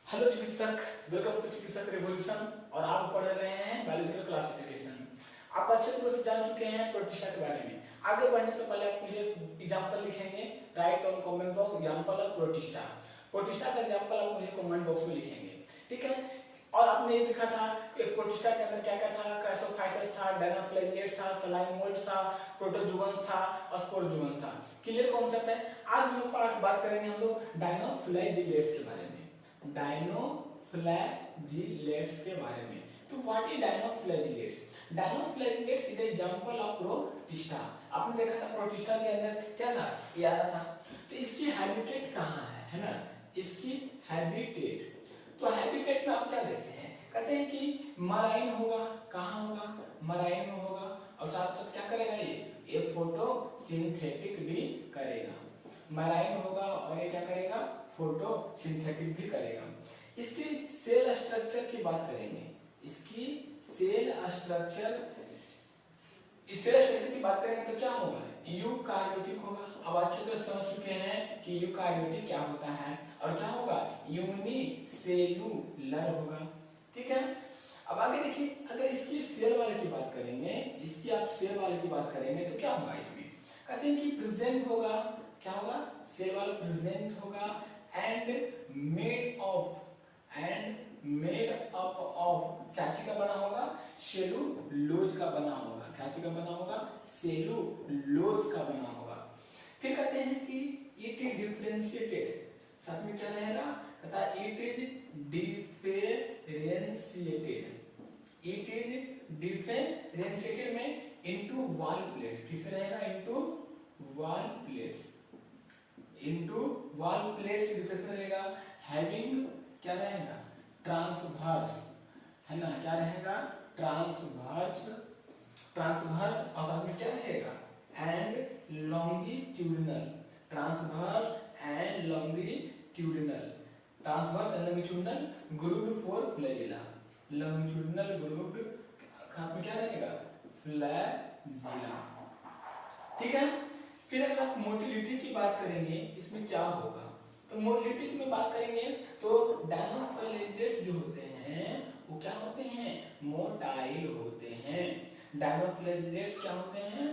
Hello चिकित्सक, welcome to चिकित्सक revolution. और आप पढ़ रहे हैं बायोलॉजिकल क्लासिफिकेशन। आप अच्छे तरह से जान चुके हैं प्रोटिस्टा के बारे में। आगे बढ़ने से पहले आप मुझे एग्जांपल लिखेंगे, right on comment box example of protista. Protista का एग्जांपल आप मुझे कमेंट बॉक्स में लिखेंगे, ठीक है। और आपने ये लिखा था कि प्रोटिस्टा के अंदर क्या क्या था, कैसोफाइटस था, डायनोफ्लेगेलेट्स था, सलाइन मोल्ड्स था, प्रोटोजुअन्स था, स्पोरजुअन्स था। क्लियर कॉन्सेप्ट है। आज हम लोग बात करेंगे हम लोग डायनोफ्लेगेलेट्स के बारे में। डायनोफ्लैजिलेट्स के बारे में। तो what is dinoflagellates? Dinoflagellates is example of protista. आपने देखा था प्रोटिस्टा के अंदर क्या था, ये आ रहा था। तो इसकी हैबिटेट कहाँ है ना, इसकी हैबिटेट। तो हैबिटेट में आप क्या देखते हैं, कहते हैं कि मराइन होगा। कहाँ होगा? मराइन में होगा। और साथ साथ क्या करेगा, ये फोटोसिंथेटिक भी करेगा। मराइन होगा और ये क्या करेगा, फोटोसिंथेटिक भी करेगा। इसकी सेल स्ट्रक्चर की बात करेंगे। इसकी सेल स्ट्रक्चर की बात करेंगे तो क्या होगा, यूकार्योटिक होगा। अब अच्छे तरह समझ चुके हैं कि यूकार्योटिक क्या होता है और क्या होगा, यूनिसेलुलर होगा, ठीक है। अब आगे देखिए, अगर इसकी सेल वाले की बात करेंगे, इसकी आप सेल वाले की बात करेंगे तो क्या होगा, इसमें कहते हैं कि प्रेजेंट होगा। क्या होगा, सेल वाला प्रेजेंट होगा एंड मेड अप ऑफ कैची का बना होगा, सेलुलोज का बना होगा। कैची का बना होगा, सेलुलोज का बना होगा। फिर कहते हैं कि इट इज डिफरेंशिएटेड, साथ में क्या रहेगा, कहता है इट इज डिफरेंशिएटेड में इनटू वॉल प्लेट। किस रहेगा, इनटू वॉल प्लेट्स डिफरेंशिएट रहेगा। हैविंग क्या रहेगा, ट्रांसवर्स, है ना, क्या रहेगा, ट्रांसवर्स और साथ में क्या रहेगा, and longitudinal. Transverse and longitudinal group for flagella. Longitudinal group में क्या रहेगा, फ्लैजिला, ठीक है। फिर अगर आप मोटिलिटी की बात करेंगे, इसमें क्या होगा, तो मोटिलिटी में बात करेंगे तो डायनोफ्लैजिलेट्स जो होते हैं वो क्या होते हैं, मोटाइल होते हैं। डायनोफ्लैजिलेट्स क्या होते हैं,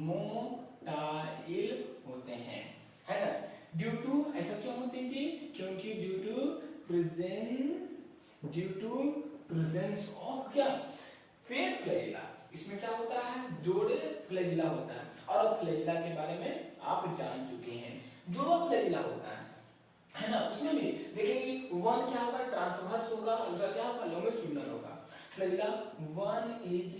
मोटाइल होते हैं, है ना। ड्यू टू, ऐसा क्यों होते हैं जी, क्योंकि ड्यू टू प्रेजेंस ऑफ क्या, फेयर फ्लैजिला। इसमें क्या होता है, जोड़े फ्लैजिला होता है। और फ्लैजिला के बारे में आप जान चुके हैं। जोड़ा फ्लैजिला होता है ना, उसमें भी देखेंगे वन क्या होगा, ट्रांसवर्स होगा, दूसरा क्या होगा, लॉन्गिट्यूडिनल होगा। फ्लैजिला वन इज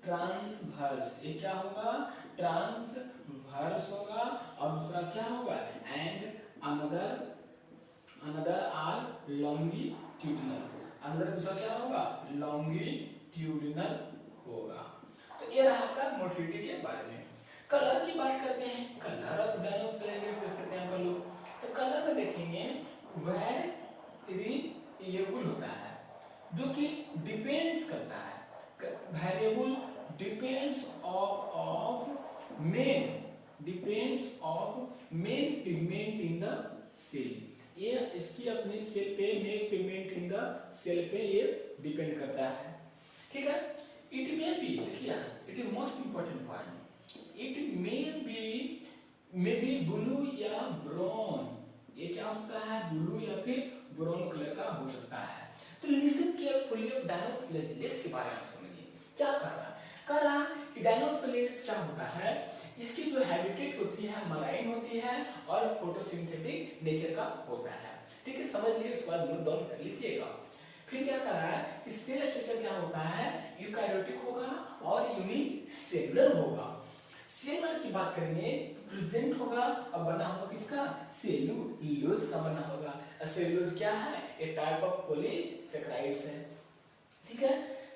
ट्रांसवर्स, ये क्या होगा, ट्रांसवर्स होगा। और दूसरा क्या होगा, and another are longitudinal. Another दूसरा क्या होगा, लॉन्गिट्यूडिनल होगा। तो ये रहा आपका मोटिलिटी के बारे में। कलर की बात करते हैं, कलर ऑफ डायनोफ्लैजिलेट्स देख सकते हैं आप लोग। तो कलर में देखेंगे वेरिएबल होता है, जो कि डिपेंड्स करता है, variable depends of main pigment in the cell. ये इसकी अपनी सेल पे main pigment in the cell पे ये डिपेंड करता है, ठीक है। इट मे बी, देखिए it is most important point, it may be blue या ब्राउन। ये क्या हो सकता है, ब्लू या फिर ब्राउन कलर का हो सकता है। तो लिसन केयरफुली ऑफ डायनोफ्लैजिलेट्स के बारे में समझिए क्या कर रहा कि डायनोफ्लैजिलेट्स क्या होता है, इसकी जो हैबिटेट होती है मराइन होती है और फोटोसिंथेटिक नेचर का होता है, ठीक है। समझ लीजिए, इसके बाद नोट डाउन कर लीजिएगा। फिर क्या कर रहा है कि सेल स्ट्रक्चर क्या होता है, यूकैरियोटिक होगा और यूनिसेलुलर होगा। सेल की बात करेंगे तो प्रेजेंट होगा और बना होगा किसका, सेलुलोज का बना होगा। सेलुलोज क्या है, ए टाइप ऑफ पॉलीसेकेराइड्स है, ठीक है।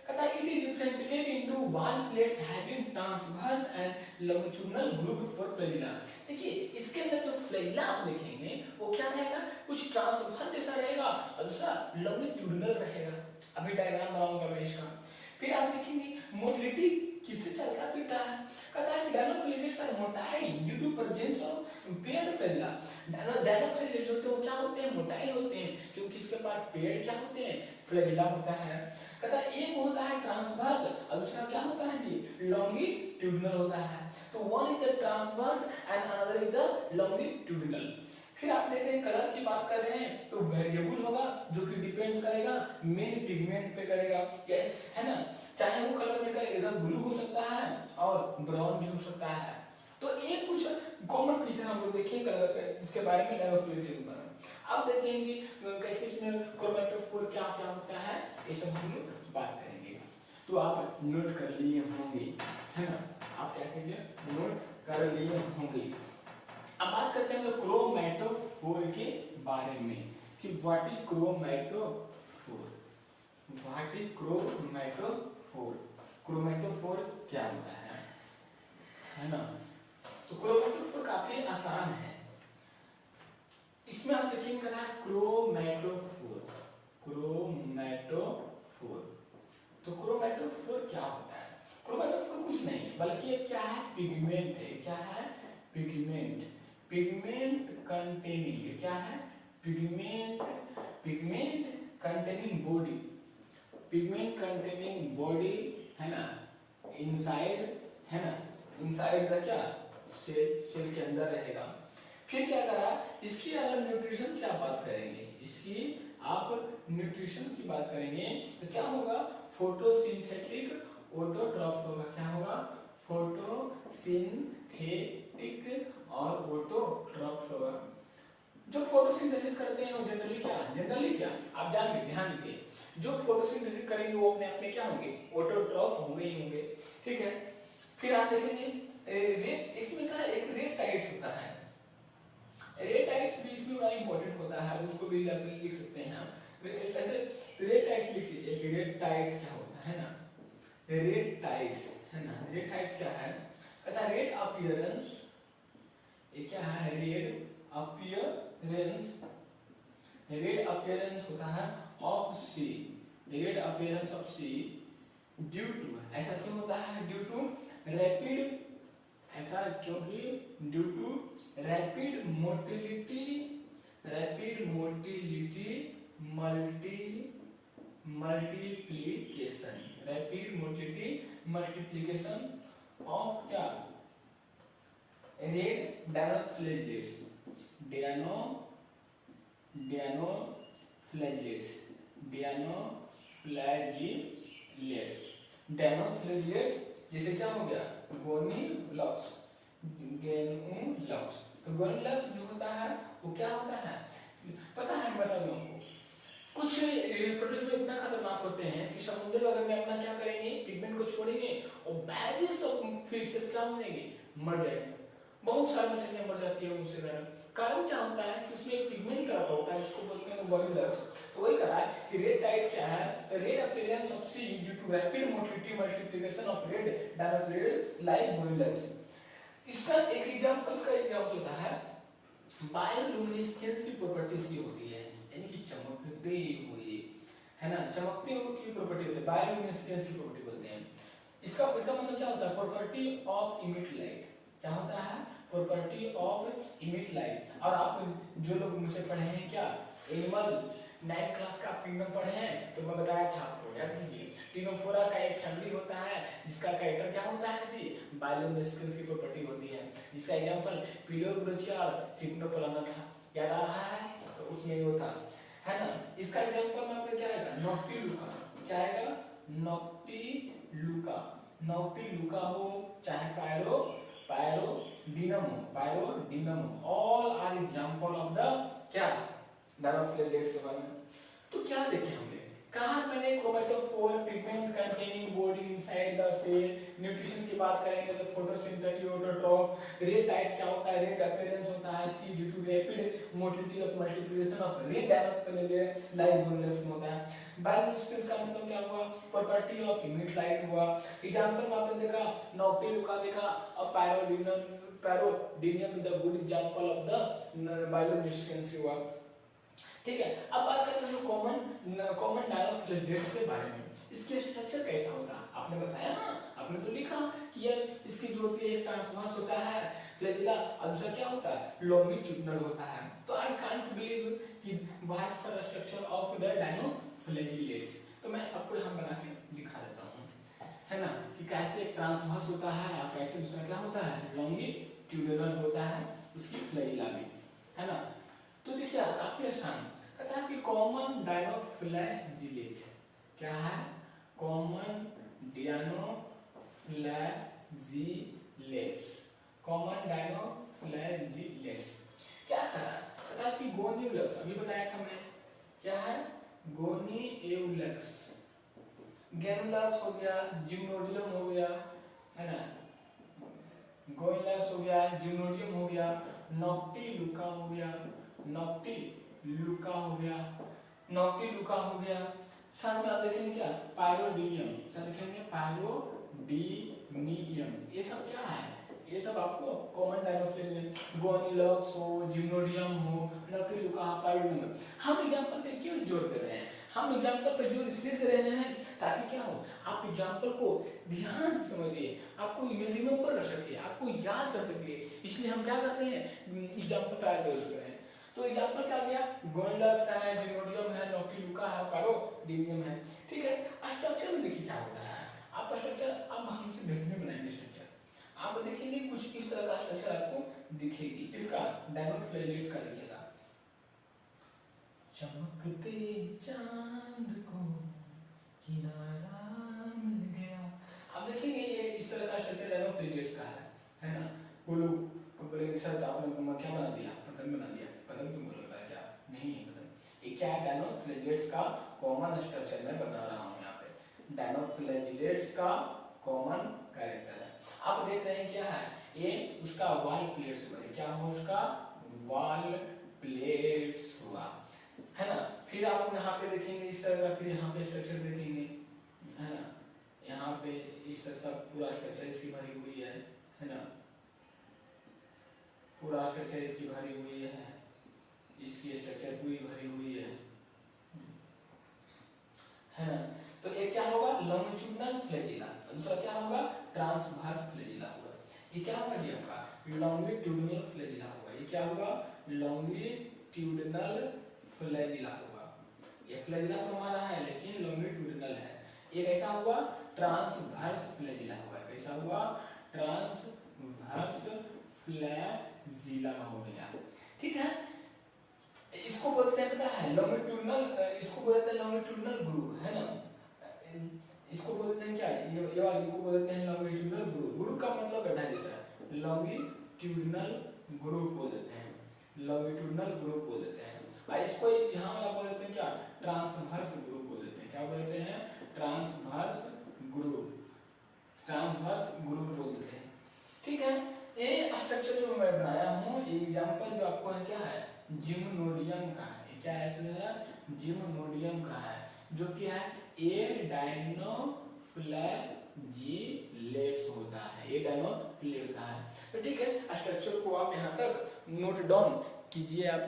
कहता है it is differentiated into wall plates having transverse and longitudinal group for flagella. देखिए इसके अंदर जो फ्लैजिला आप देखेंगे वो क्या रहेगा, कुछ ट्रांसवर्स जैसा रहेगा और दूसरा लॉन्गिट्यूडिनल रहेगा। अभी डायग्राम बनाऊंगा मैं इसका। फिर आप देखेंगे मोटिलिटी किससे चलता फिरता है, कहता है dinoflagellates are motile due to presence of paired flagella. Dinoflagellates जो होते हैं वो क्या होते हैं, मोटाइल होते हैं, क्योंकि इसके पास पेड़ क्या होते हैं, फ्लैजिला होता है। कहता है एक होता है ट्रांसवर्स और दूसरा क्या होता है जी, लॉन्गिट्यूडिनल होता है। तो one is the transverse and another is the longitudinal. फिर आप देख रहे हैं कलर की बात कर रहे हैं तो वेरिएबल होगा जो कि डिपेंड्स करेगा मेन पिगमेंट पे करेगा, है ना, चाहे वो कलर में करेगा, इधर ब्लू हो सकता है और ब्राउन भी हो सकता है। तो ये कुछ कॉमन फीचर हम लोग देखेंगे कलर के, इसके बारे में डायनोफिलेट्स के बारे में। अब देखेंगे कैसे इसमें क्रोमेटोफोर क्या क्या होता है, ये सब हम लोग बात करेंगे। तो आप नोट कर लिए होंगे, है ना, आप क्या करेंगे, नोट कर लिए होंगे। अब बात करते हैं क्रोमेटोफोर के बारे में कि what is chromatophore, what is chromatophore, chromatophore क्या होता है ना। तो क्रोमेटोफोर काफी आसान है, इसमें आप देखेंगे क्या है क्रोमेटोफोर, क्रोमेटोफोर। तो क्रोमेटोफोर क्या होता है, क्रोमेटोफोर कुछ नहीं है बल्कि ये क्या है, पिगमेंट है। क्या है, पिगमेंट, पिगमेंट कंटेनिंग, क्या है, pigment, pigment containing body, pigment containing body, है ना, इनसाइड, है ना, इनसाइड का क्या, सेल, सेल के अंदर रहेगा। फिर क्या करा, इसकी अगर न्यूट्रिशन की आप बात करेंगे, इसकी आप न्यूट्रिशन की बात करेंगे तो क्या होगा, फोटोसिंथेटिक ऑटोट्रॉफ होगा। क्या होगा, फोटोसिंथेटिक और ऑटोट्रॉफ होगा। जो फोटोसिंथेसिस करते हैं वो जनरली क्या आप जान लीजिए, ध्यान दीजिए, जो फोटोसिंथेसिस करेंगे वो अपने आप में क्या होंगे, ऑटोट्रॉफ होंगे ही होंगे। ठीक है, फिर आप देखेंगे इसमें क्या है, एक रेटाइड्स होता है, रेटाइड्स भी इसमें बड़ा इंपॉर्टेंट होता है, उसको भी लिख सकते हैं हम ऐसे। रेटाइड्स लिख लीजिए, रेटाइड्स क्या होता है ना, रेटाइड्स, है ना, रेटाइड्स क्या है, कहता है रेड अपीयरेंस, ये क्या है, रेड अपीयरेंस, रेड अपीयरेंस होता है of sea, red appearance of sea due to, ऐसा क्यों होता है, ड्यू टू रैपिड, ऐसा क्योंकि due to rapid motility, rapid motility multiplication, rapid motility multiplication of क्या, रेड डायनोफ्लैजिलेट्स, डायनोफ्लैजिलेट्स जिसे क्या हो गया, गोनिलॉक्स, गेनुलॉक्स। तो गोनिलॉक्स जो होता है वो क्या होता है, पता है, बता दूं आपको, कुछ प्रोटोजोआ इतना खतरनाक होते हैं कि समुद्र अगर में अपना क्या करेंगे, पिगमेंट को छोड़ेंगे और वेरियस ऑफ फिशेस क्या होंगे, मर जाएंगे। बहुत सारी मछलियां मर जाती है उससे कारण क्या होता है कि उसमें एक पिगमेंट का होता है, उसको बोलते हैं गोनिलॉक्स। तो वही कहा है कि रेड टाइड्स क्या है, तो red appearance of sea due to rapid motility multiplication of red dinoflagellates like Gonyaulax. इसका एक एग्जांपल होता है बायोलुमिनेसेंस की प्रॉपर्टीज की होती है, यानी कि चमकते हुए, है ना, चमकते हुए की प्रॉपर्टी होती है, बायोलुमिनेसेंस की प्रॉपर्टी बोलते हैं। इसका मतलब क्या होता है, प्रॉपर्टी ऑफ इमिट लाइट, क्या होता है, प्रॉपर्टी ऑफ इमिट लाइट। और आप जो लोग मुझसे पढ़े हैं क्या, एनिमल 9th क्लास का आप किंगडम पढ़े हैं, तो मैं बताया था आपको, याद कीजिए, टिनोफोरा का एक फैमिली होता है जिसका कैरेक्टर क्या होता है जी, बायोलुमिनेसेंस की प्रॉपर्टी होती है, जिसका एग्जांपल पिलियोब्रोचिया और सिग्नोप्लाना था, याद आ रहा है, तो उसमें वो था, है ना। इसका एग्जांपल में आपने क्या आएगा, नॉक्टिलुका, क्या आएगा, नॉक्टिलुका, नॉक्टिलुका हो चाहे Pyrodinium, all are example of the क्या, डायनोफ्लैजिलेट्स के बारे में। तो क्या देखे हमने, कहा मैंने chromatophore, pigment containing body inside the cell, nutrition की बात करेंगे तो फोटोसिंथेटिक ऑटोट्रॉफ, रेड टाइड्स क्या होता है, रेड अपीयरेंस होता है sea due to rapid motility of multiplication of red dinoflagellates like Gonyaulax में होता है। बायोलुमिनेसेंस का मतलब क्या हुआ, प्रॉपर्टी ऑफ इमिट लाइट हुआ। एग्जांपल में आपने देखा नॉक्टिलुका देखा, और Pyrodinium is the good example of the bioluminescence हुआ। ठीक है, अब बात करते हैं कॉमन डायनोफ्लैजिलेट्स के बारे में। इसके स्ट्रक्चर कैसा होगा, आपने बताया ना, आपने तो लिखा कि यार इसकी जो होती है एक ट्रांसवर्स होता है फ्लैजिला और दूसरा क्या होता है लॉन्गिट्यूडिनल होता है। तो आई कांट बिलीव कि what's are structure of the dinoflagellates. तो मैं आपको यहाँ बना के दिखा देता हूँ, है ना, कि कैसे एक ट्रांसवर्स होता है और कैसे दूसरा क्या होता है लॉन्गिट्यूडिनल होता है उसकी फ्लैजिला भी, है ना। तो देखिए काफी आसान कहता है कि कॉमन डायनोफ्लैजिलेट क्या है, कॉमन डायनोफ्लैजिलेट्स, कॉमन डायनोफ्लैजिलेट्स क्या कहता है कि गोनियोलक्स, अभी बताया था मैं क्या है गोनियोलक्स, गेनुलक्स हो गया, जिम्नोडियम हो गया, है ना, गोनियोलक्स हो गया, जिम्नोडियम हो गया, नॉक्टिलुका हो गया, नॉक्टिलुका हो गया, नॉक्टिलुका हो गया। साथ में आप देखेंगे क्या पायरोडिनियम, साथ देखेंगे पायरोडिनियम, ये सब क्या है, ये सब आपको कॉमन डायनोफ्लैजिलेट गोनियोलक्स हो, जिम्नोडियम हो, नॉक्टिलुका, पायरोडिनियम। हम एग्जांपल पे क्यों जोर दे रहे हैं, हम एग्जांपल पे जोर इसलिए दे रहे हैं ताकि क्या हो आप एग्जांपल को ध्यान से समझिए, आपको रिमेम्बर कर सके, आपको याद कर सके, इसलिए हम क्या करते हैं एग्जांपल पे यूज कर रहे हैं। तो एग्जांपल क्या गया गोनियोलक्स है, जिम्नोडियम है, नॉक्टिलुका है, पायरोडिनियम है, ठीक है। स्ट्रक्चर में देखिए क्या होता है, आप स्ट्रक्चर अब हमसे बेहतर बनाएंगे स्ट्रक्चर, आप देखेंगे कुछ इस तरह का स्ट्रक्चर आपको दिखेगी, इसका डायनोफ्लैजिलेट्स का दिखेगा, चमकते चांद को किनारा मिल गया। अब देखेंगे ये इस तरह का स्ट्रक्चर डायनोफ्लैजिलेट्स का है ना। वो लोग बोलेंगे सर आपने क्या बना दिया, पतंग बना दिया, पतंग तुम बोल रहा है क्या, नहीं है पतंग, ये क्या है डायनोफ्लैजिलेट्स का कॉमन स्ट्रक्चर मैं बता रहा हूँ यहाँ पे, डायनोफ्लैजिलेट्स का कॉमन कैरेक्टर है। आप देख रहे हैं क्या है ये उसका वॉल प्लेट्स हुआ, क्या हुआ उसका वॉल प्लेट्स हुआ, है ना। फिर आप यहाँ पे देखेंगे इस तरह का, फिर यहाँ पे स्ट्रक्चर देखेंगे, है ना, यहाँ पे इस तरह का पूरा स्ट्रक्चर इसकी भरी हुई है ना, पूरा स्ट्रक्चर इसकी भरी हुई है, इसकी स्ट्रक्चर पूरी भरी हुई है ना। तो एक क्या होगा लॉन्गिट्यूडिनल फ्लैजिला, दूसरा क्या होगा ट्रांसवर्स फ्लैजिला होगा। ये क्या होगा ये आपका लॉन्गिट्यूडिनल फ्लैजिला होगा, ये क्या होगा लॉन्गिट्यूडिनल फ्लैजिला होगा। ये फ्लैजिला तो हमारा है लेकिन लॉन्गिट्यूडिनल है। ये कैसा हुआ ट्रांसवर्स फ्लैजिला हुआ, कैसा हुआ ट्रांसवर्स फ्लैजिला हो गया, ठीक है। इसको बोलते हैं पता है लॉन्गिट्यूडिनल, इसको बोलते हैं लॉन्गिट्यूडिनल ग्रूव, है ना, इसको बोलते हैं क्या ये वाले को बोलते हैं लॉन्गिट्यूडिनल ग्रूव। ग्रूव का मतलब गड्ढा जैसा, लॉन्गिट्यूडिनल ग्रूव बोल देते हैं, लॉन्गिट्यूडिनल ग्रूव बोल देते हैं। और इसको यहाँ वाला बोल देते हैं क्या ट्रांसवर्स ग्रूव बोल देते हैं, क्या बोलते हैं ट्रांसवर्स ग्रूव, ट्रांसवर्स ग्रूव बोल देते हैं, ठीक है। ये स्ट्रक्चर जो मैं बनाया हूँ एग्जांपल जो आपको है क्या है जिम्नोडियम का है, क्या है जिम्नोडियम का है, जो क्या है ए डायनोफ्लैजिलेट्स होता है, ए डायनोफ्लैजिलेट का है। तो ठीक है स्ट्रक्चर को आप यहाँ तक नोट डाउन कीजिए आप।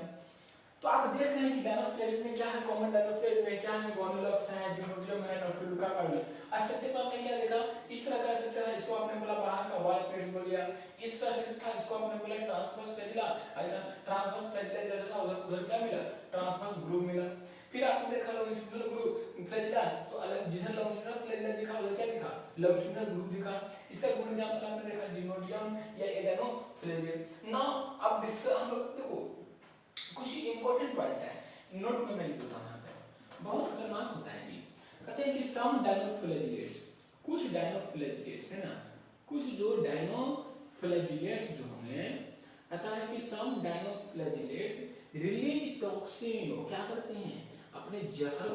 तो आप देख रहे हैं कि डायनोफ्लैजिलेट में क्या है, कॉमन डायनोफ्लैजिलेट में क्या है गोनियोलक्स है, जिम्नोडियम है, नॉक्टिलुका का है। स्ट्रक्चर में आपने क्या देखा इस तरह का स्ट्रक्चर है, इसको आपने बोला बाहर का वॉल प्लेट्स बोल दिया, इस तरह से था इसको आपने बोला ट्रांसवर्स फ्लैजिला, अच्छा ट्रांसवर्स फ्लैजिला जैसा उधर उधर क्या मिला ट्रांसवर्स ग्रूव मिला। फिर आपने देखा लॉन्गिट्यूडिनल ग्रूव फ्लैजिला, तो अलग जिधर लॉन्गिट्यूडिनल फ्लैजिला दिखा उधर क्या दिखा लॉन्गिट्यूडिनल ग्रूव दिखा। इसका गुड एग्जांपल आपने देखा जिम्नोडियम या डायनोफ्लैजिलेट। नाउ अब डिस्कस हम लोग देखो कुछ इंपॉर्टेंट पॉइंट है नोट में मैं लिखता हूं, यहाँ पे बहुत खतरनाक होता है ये। कहते हैं कि सम डायनोफ्लैजिलेट्स, कुछ डायनोफ्लैजिलेट्स है ना, कुछ जो डायनोफ्लैजिलेट्स जो हमें कहता है कि सम डायनोफ्लैजिलेट्स रिलीज टॉक्सिन, वो क्या करते हैं अपने जहर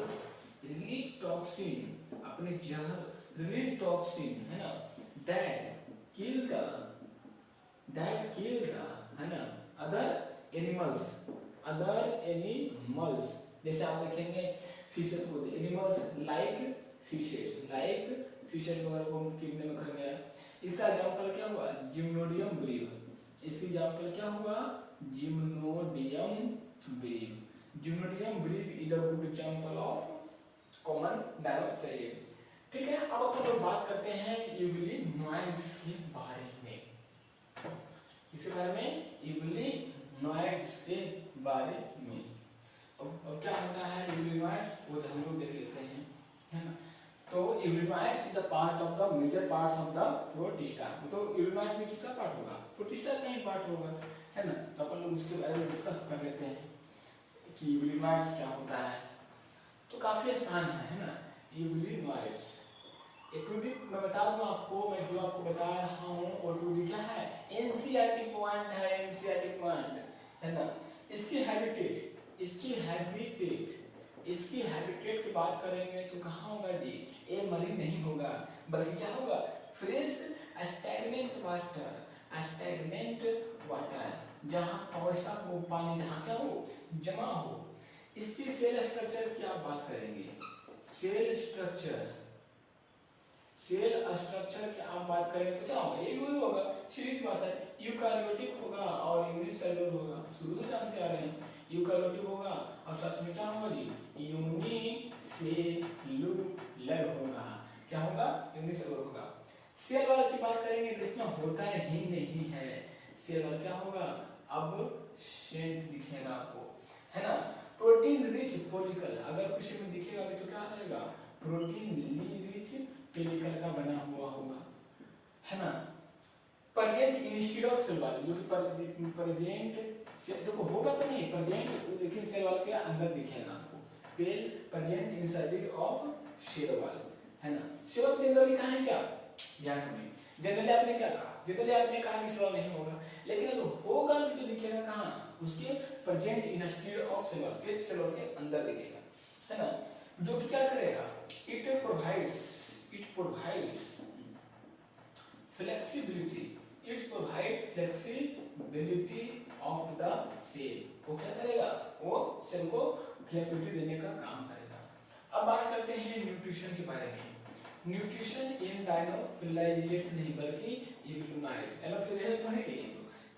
रिलीज टॉक्सिन, अपने जहर रिलीज टॉक्सिन है ना दैट किल द है ना अदर एनिमल्स जैसे आप देखेंगे फिशेस बोलते हैं एनिमल्स लाइक फिशेस वगैरह को किडनी में खा गया। इसका एग्जांपल क्या हुआ जिम्नोडियम ब्रीव, इसकी एग्जांपल क्या हुआ Gymnodinium breve is a good example of common dinoflagellate. ठीक है, अब अपन लोग बात करते हैं यूग्लिनॉइड्स के बारे में। इसके बारे में यूग्लिनॉइड्स के बारे में अब क्या होता है यूग्लिनॉइड्स, वो हम लोग देख लेते हैं, है ना। तो euglenoids is the part of the major parts of the protista. तो यूग्लिनॉइड्स में किसका पार्ट होगा? प्रोटिस्टा का ही पार्ट होगा, है ना। तो अपन लोग उसके बारे में डिस्कस कर लेते हैं कि यूग्लिनॉइड्स क्या होता है। तो काफी आसान है ना यूग्लिनॉइड्स। ए टू डी मैं बता दूं आपको, मैं जो आपको बता रहा हूँ वो टू डी क्या है, एनसीईआरटी पॉइंट है, एनसीईआरटी पॉइंट, है ना। इसकी हैबिटेट की बात करेंगे तो कहाँ होगा जी, ये मरीन नहीं होगा, बल्कि क्या होगा, फ्रेश स्टैग्नेंट वाटर, जहाँ वैसा वो पानी जहाँ क्या हो, जमा हो। इसकी सेल स्ट्रक्चर की आप बात करेंगे, सेल स्ट्रक्चर की आप बात करेंगे तो क्या होगा, ये वही होगा, सीधी बात है, यूकारियोटिक होगा और यूनिसेलुलर होगा। शुरू से जानते आ रहे हैं, यूकारियोटिक होगा और साथ में क्या होगा जी, यूनिसेलुलर होगा। क्या होगा, यूनिसेलुलर होगा। सेल वाला की बात करेंगे तो इसमें होता ही नहीं है, सेल वाला क्या होगा, अब सेंट दिखेगा आपको, है ना। प्रोटीन रिच पोलिकल, अगर किसी में दिखेगा भी तो क्या रहेगा, प्रोटीन रिच पेलिकल का बना हुआ होगा, है ना। प्रेजेंट इंस्टेड ऑफ सेल वाल, जो कि प्रेजेंट देखो होगा तो नहीं, प्रेजेंट देखिए सेल वाल के अंदर दिखेगा आपको, pale present inside of cell wall, है ना। सेल वाल जनरली कहाँ है, क्या याद हमें, जनरली आपने क्या कहा, जनरली आपने कहा कि सेल वाल नहीं होगा, लेकिन अगर होगा भी तो दिखेगा कहाँ, उसके प्रेजेंट इंस्टेड ऑफ सेल वाल के, सेल वाल के अंदर दिखेगा, है ना। जो कि क्या करेगा, it provides flexibility of the cell. वो क्या करेगा, वो सेल को फ्लेक्सिबिलिटी देने का काम करेगा। अब बात करते हैं न्यूट्रिशन के बारे में। न्यूट्रिशन इन डायनोफिलाइलेट्स नहीं बल्कि यूग्लिनॉइड्स, एनाफिलाइलेट्स तो नहीं,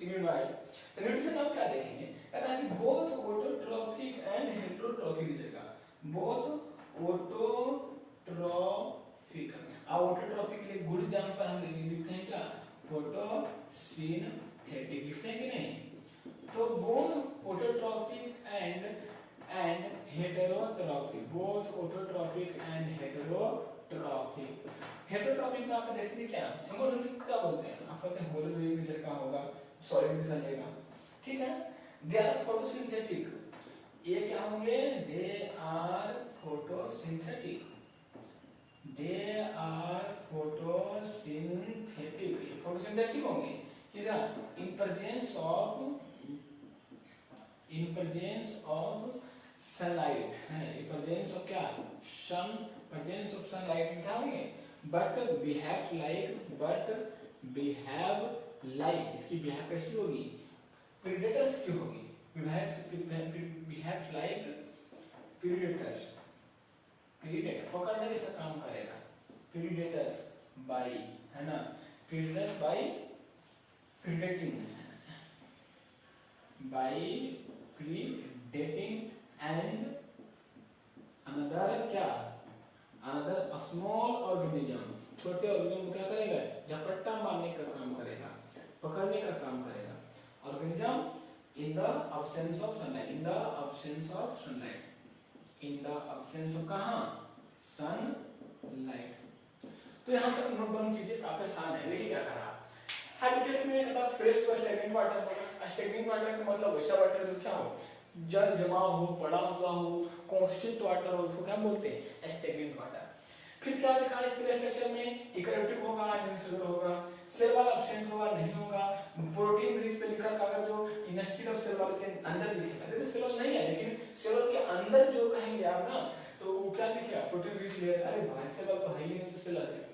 यूग्लिनॉइड्स। तो न्यूट्रिशन आप क्या देखेंगे, कहता है कि बोथ ऑटोट्रॉफिक एंड हेटेरोट्रॉफिक देगा, बोथ ऑटोट्रॉफिक। अब ऑटोट्रॉफिक के लिए गुड एग्जांपल हम लिखते हैं क्या, फोटोसिंथेटिक लिखते हैं कि नहीं। तो both autotrophic and heterotrophic, both autotrophic and heterotrophic. Heterotrophic में आप देखेंगे क्या, हेमोट्रॉफिक क्या बोलते हैं, आप कहते हैं होलोट्रॉफिक नेचर का होगा, सॉलिड में चलेगा, ठीक है। दे आर फोटोसिंथेटिक, ये क्या होंगे, दे आर फोटोसिंथेटिक, फोटोसिंथेटिक होंगे किधर, इन प्रेजेंस ऑफ सनलाइट, है इन प्रेजेंस ऑफ क्या, प्रेजेंस ऑफ सनलाइट में क्या होंगे, बट बिहेव लाइक, इसकी बिहेव कैसी होगी, प्रेडेटर्स की होगी, बिहेव्स लाइक प्रेडेटर्स, प्रेडेटर पकड़ने का काम करेगा, प्रेडेटर्स बाय, है ना, predators by predating, by predating and another क्या, अनदर स्मॉल ऑर्गेनिज्म, छोटे ऑर्गेनिज्म को क्या करेगा, झपट्टा मारने का काम करेगा, पकड़ने का काम करेगा, organism in the absence of sunlight, in the absence of sunlight, in the absence of कहाँ, sunlight। तो यहाँ तक नोट डाउन कीजिए, काफी आसान है। देखिए क्या करा, हैबिटेट में एक बार फ्रेश व स्टैग्नेंट वाटर होगा। स्टैग्नेंट वाटर का मतलब वैसा वाटर जो क्या हो, जल जमा हो, पड़ा हुआ हो, कांस्टेंट वाटर हो, उसको क्या बोलते हैं, स्टैग्नेंट वाटर। फिर क्या लिखा है सेल स्ट्रक्चर में, यूकैरियोटिक होगा, यूनिसेलुलर होगा, सेल वाल एब्सेंट होगा, नहीं होगा, प्रोटीन रिच पेलिकल का अगर जो इंस्टेड ऑफ सेल वाल के अंदर दिखेगा, देखो सेल वाल नहीं है लेकिन सेल वाल के अंदर जो कहेंगे आप ना, तो वो क्या लिखेगा, प्रोटीन रिच लेयर। अरे भाई सेल वाल तो है ही नहीं, तो सेल वाल लिखेंगे,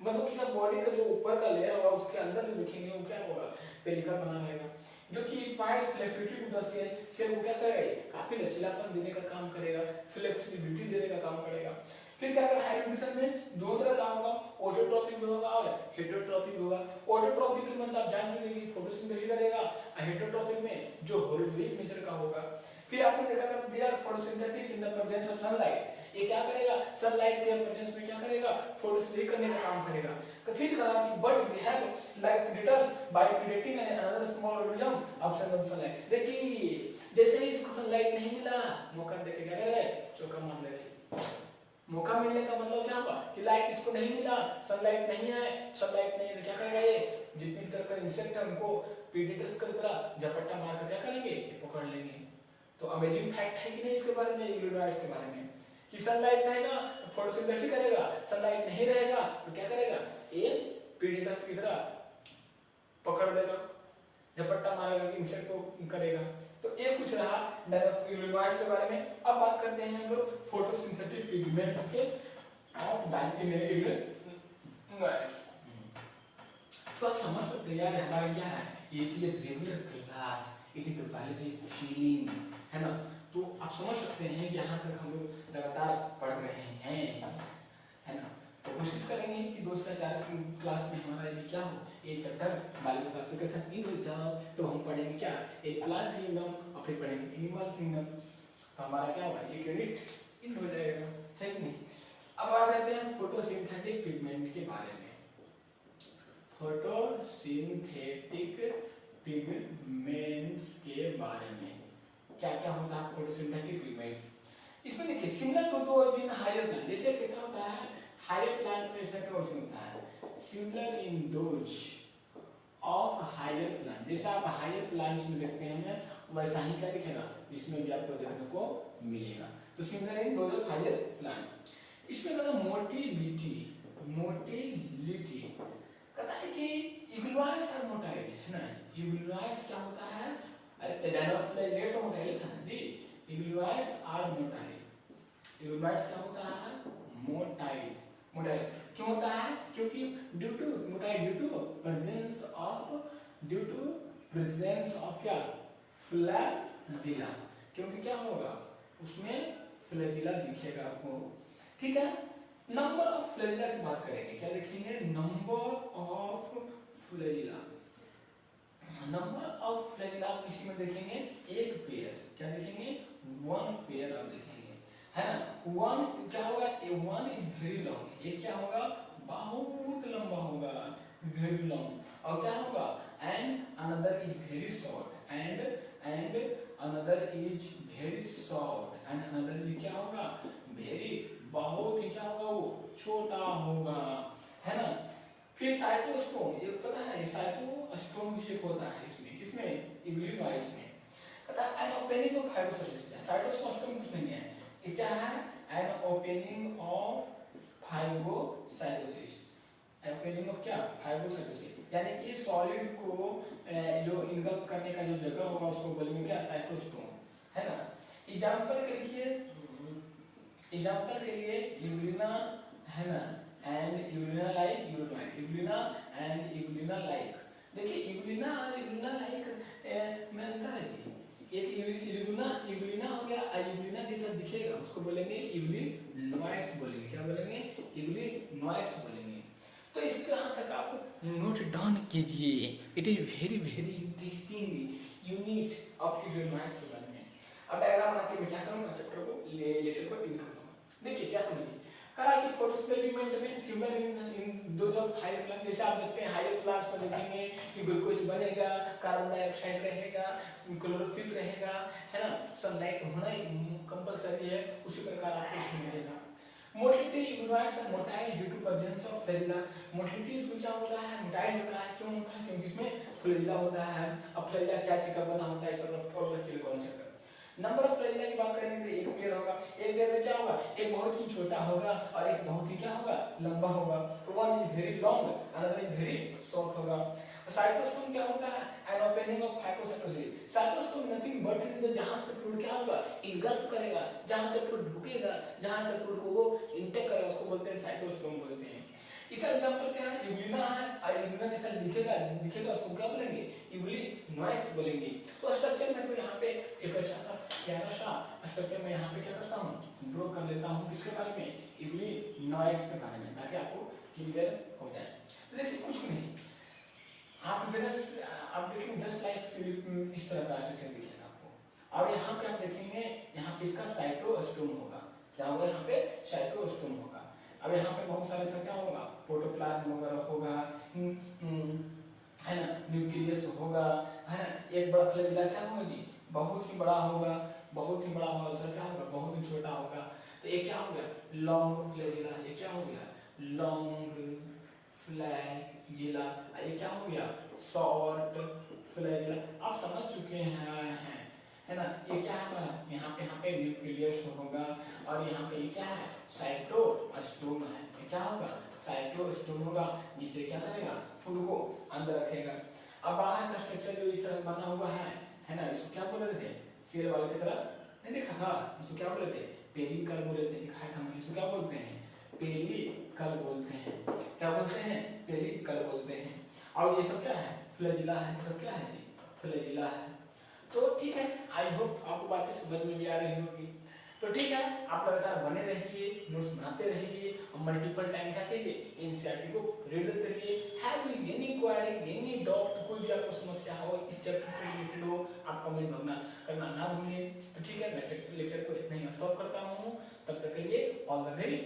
मतलब कि बॉडी का जो ऊपर का लेयर होगा उसके अंदर जो लिखेंगे वो क्या होगा, पेलिकल बना रहेगा, जो कि pipe flexibility to the cell, cell को क्या करेगा, काफी लचीलापन देने का काम करेगा, फ्लेक्सिबिलिटी देने का काम करेगा। फिर क्या करेगा, हाइड्रोजन में दो तरह का होगा, ऑटोट्रॉपिक भी होगा और हेटेरोट्रॉपिक भी होगा। ऑटोट्रॉपिक का मतलब आप जान चुके हैं कि फोटोसिंथेसिस करेगा, और हेटेरोट्रॉपिक में जो होलोट्रॉपिक नेचर का होगा। फिर आपने देखा था they are photosynthetic in the presence of sunlight, ये क्या करेगा, सनलाइट के प्रेजेंस में क्या करेगा, फोटोसिंथेसिस करने का काम करेगा। तो फिर कहा कि but we have like predators by predating an another small organism absent of sunlight. देखिए जैसे ही इसको सनलाइट नहीं मिला, मौका देके क्या करे, चौका मार ले। मौका मिलने का मतलब क्या हुआ कि लाइट इसको नहीं मिला, सनलाइट नहीं है, सनलाइट नहीं है, क्या करेगा ये, जितनी तरह का इंसेक्ट है उनको प्रेडेटर्स की तरह झपट्टा मार कर क्या करेंगे, पकड़ लेंगे। तो अमेजिंग फैक्ट है कि नहीं इसके बारे में, यूनिवर्स के बारे में, कि सनलाइट रहेगा तो फोटोसिंथेसिस करेगा, सनलाइट नहीं रहेगा तो क्या करेगा, ये प्रेडेटर्स की तरह पकड़ लेगा, झपट्टा मारेगा, इंसेक्ट को करेगा। तो ये कुछ रहा यूनिवर्स के बारे में। अब बात करते हैं हम लोग फोटोसिंथेटिक पिगमेंट्स के ऑफ यूनिवर्स। तो आप समझ सकते हैं यार हमारा क्या है, ये थी regular class, it is the biology feeling, है ना। तो आप समझ सकते हैं कि यहाँ तक हम लोग लगातार पढ़ रहे हैं, है ना। तो कोशिश करेंगे कि 2 से 4 क्लास में हमारा ये क्या हो, ये चैप्टर बायोलॉजी क्लासिफिकेशन इन हो जाओ, तो हम पढ़ेंगे क्या, एक प्लांट किंगडम और फिर पढ़ेंगे एनिमल किंगडम। तो हमारा क्या होगा, एक यूनिट इन हो जाएगा, है कि नहीं। अब आ जाते हैं फोटोसिंथेटिक पिगमेंट के बारे में। फोटोसिंथेटिक पिगमेंट्स के बारे में क्या क्या होता है फोटोसिंथेटिक पिगमेंट्स। इसमें देखिए similar to those in higher plant, जैसे कैसा होता है हायर प्लांट में इसका क्या होता है, similar in those of higher plant, जैसा आप हायर प्लांट्स में देखते हैं वैसा ही क्या दिखेगा, इसमें भी आपको देखने को मिलेगा। तो similar in those of higher plant. इसमें कहता है मोटिलिटी, मोटिलिटी कहता है कि यूग्लोइड्स आर मोटाइल, है ना। यूग्लोइड्स क्या होता है, अरे डायनोफ्लाइलेट तो मोटाइल था जी, यूग्लोइड्स आर मोटाइल। यूग्लोइड्स क्या होता है, मोटाइल। मोटाइल क्यों होता है, क्योंकि due to motile due to presence of क्या, फ्लैजिला, क्योंकि क्या होगा उसमें फ्लैजिला दिखेगा आपको, ठीक है। नंबर ऑफ फ्लैजिला की बात करेंगे, क्या लिखेंगे, number of flagella. Number of flagella आप इसी में देखेंगे एक पेयर, क्या देखेंगे, 1 पेयर आप देखेंगे, है ना। 1 क्या होगा, ए 1 इज वेरी लॉन्ग, ये क्या होगा, बहुत लंबा होगा, वेरी लॉन्ग। और क्या होगा, and another is very short, and another is very short, and another is क्या होगा, वेरी बहुत ही क्या होगा, वो छोटा होगा, है ना। फिर साइटोस्टोम, ये पता है साइटोस्टोम भी एक होता है इसमें, किसमें, यूग्लोइड्स में। पता है an opening of fibrocytosis, cytostome कुछ नहीं है, ये क्या है, an opening of fibrocytosis, opening of क्या, फाइब्रोसाइटोसिस, यानी कि सॉलिड को जो इनगल्फ करने का जो जगह होगा उसको बोलेंगे क्या, साइटोस्टोम, है ना। एग्जांपल के लिए यूग्लिना, है ना, and Euglena like euglenoid, Euglena and Euglena like. देखिए यूग्लिना और यूग्लिना लाइक में अंतर है, एक यूग्लिना हो गया, यूग्लिना जैसा दिखेगा उसको बोलेंगे यूग्लिनोइड्स बोलेंगे, क्या बोलेंगे, यूग्लिनोइड्स बोलेंगे। तो इसके यहाँ तक आप नोट डाउन कीजिए, it is very very interesting unit of euglenoids के बारे में। अब डायग्राम बना के मैं क्या करूँगा, चैप्टर को लेक्चर को इन करूँगा। देखिए क्या समझिए, करा कि फोटोसिंथेटिक पिगमेंट में सिमिलर इन दो ऑफ हायर प्लांट, जैसे आप देखते हैं हायर प्लांट्स में देखेंगे कि ग्लूकोज बनेगा, कार्बन डाइऑक्साइड रहेगा, क्लोरोफिल रहेगा, है ना, सनलाइट होना कंपलसरी है, उसी प्रकार आपको इसमें मिलेगा। Motility euglenoids are motile due to presence of flagella. Motility इसमें क्या होता है, मोटाइल होता है, क्यों होता है, क्योंकि इसमें फ्लैजिला होता है। अब फ्लैजिला क्या चीज का बना होता है, सब और कॉन्सेप्ट। नंबर ऑफ फ्लैजिला की बात करेंगे तो एक पेयर होगा, एक पेयर में क्या होगा, एक बहुत ही छोटा होगा और एक बहुत ही क्या होगा, लंबा होगा। तो one is very long, another is very short होगा। साइटोस्टोम क्या होता है, an opening of fibrocytosis. Cytostome nothing but in जहां से फ्लूइड क्या होगा, इनगल्फ करेगा, जहां से फ्लूइड ढुकेगा, जहां से फ्लूइड को वो इंटेक करेगा, उसको बोलते हैं साइटोस्टोम बोलते हैं। इसका एग्जांपल क्या है, यूग्लिना है, और यूग्लिना जैसा दिखेगा उसको क्या बोलेंगे, यूग्लिनोइड्स बोलेंगे। तो स्ट्रक्चर में तो यहाँ पे एक अच्छा सा प्यारा सा स्ट्रक्चर में यहाँ पे क्या करता हूँ, ड्रॉ कर लेता हूँ, किसके बारे में, यूग्लिनोइड्स के बारे में, ताकि आपको क्लियर हो जाए। तो देखिए कुछ नहीं, आप देखेंगे जस्ट लाइक इस तरह का स्ट्रक्चर दिखेगा आपको। और यहाँ पे आप देखेंगे, यहाँ पे इसका साइटोस्टोम होगा। क्या होगा? यहाँ पे साइटोस्टोम होगा। अब यहाँ पे बहुत सारे सा क्या होगा? प्रोटोप्लाज्म वगैरह होगा, है ना, न्यूक्लियस होगा, है ना। एक बड़ा फ्लैजिला क्या होगा जी? बहुत ही बड़ा होगा, बहुत ही बड़ा होगा। दूसरा क्या होगा? बहुत ही छोटा होगा। तो ये क्या हो गया? Long flagella. ये क्या हो गया? Long flagella. ये क्या हो गया? Short flagella. आप समझ चुके हैं, है ना। ये क्या है? यहाँ पे न्यूक्लियस होगा और यहाँ पे ये क्या है? साइटोस्टोम है। ये क्या होगा? साइटोस्टोम होगा, जिससे क्या करेगा? फूड को अंदर रखेगा। अब बाहर का स्ट्रक्चर जो इस तरह बना हुआ है ना, इसको क्या बोल रहे थे? सेल वाले की तरह नहीं देखा था? इसको क्या बोले थे? पेरिकल बोले थे। इसको क्या बोलते हैं? पेरिकल बोलते हैं। क्या बोलते हैं? पेरिकल बोलते हैं। और ये सब क्या है? फ्लैजिला है। सब क्या है? फ्लैजिला है। तो ठीक है, आई होप आपको बातें समझ में भी आ रही होगी। तो ठीक है, आप लगातार बने रहिए, नोट्स बनाते रहिए और मल्टीपल टाइम क्या कीजिए? एनसीईआरटी को रीड करते रहिए। Have any query, any doubt, कोई भी आपको समस्या हो इस चैप्टर से रिलेटेड हो, आप कमेंट करना ना भूलिए। तो ठीक है, मैं लेक्चर को इतना ही स्टॉप करता हूँ। तब तक के लिए ऑल द वेरी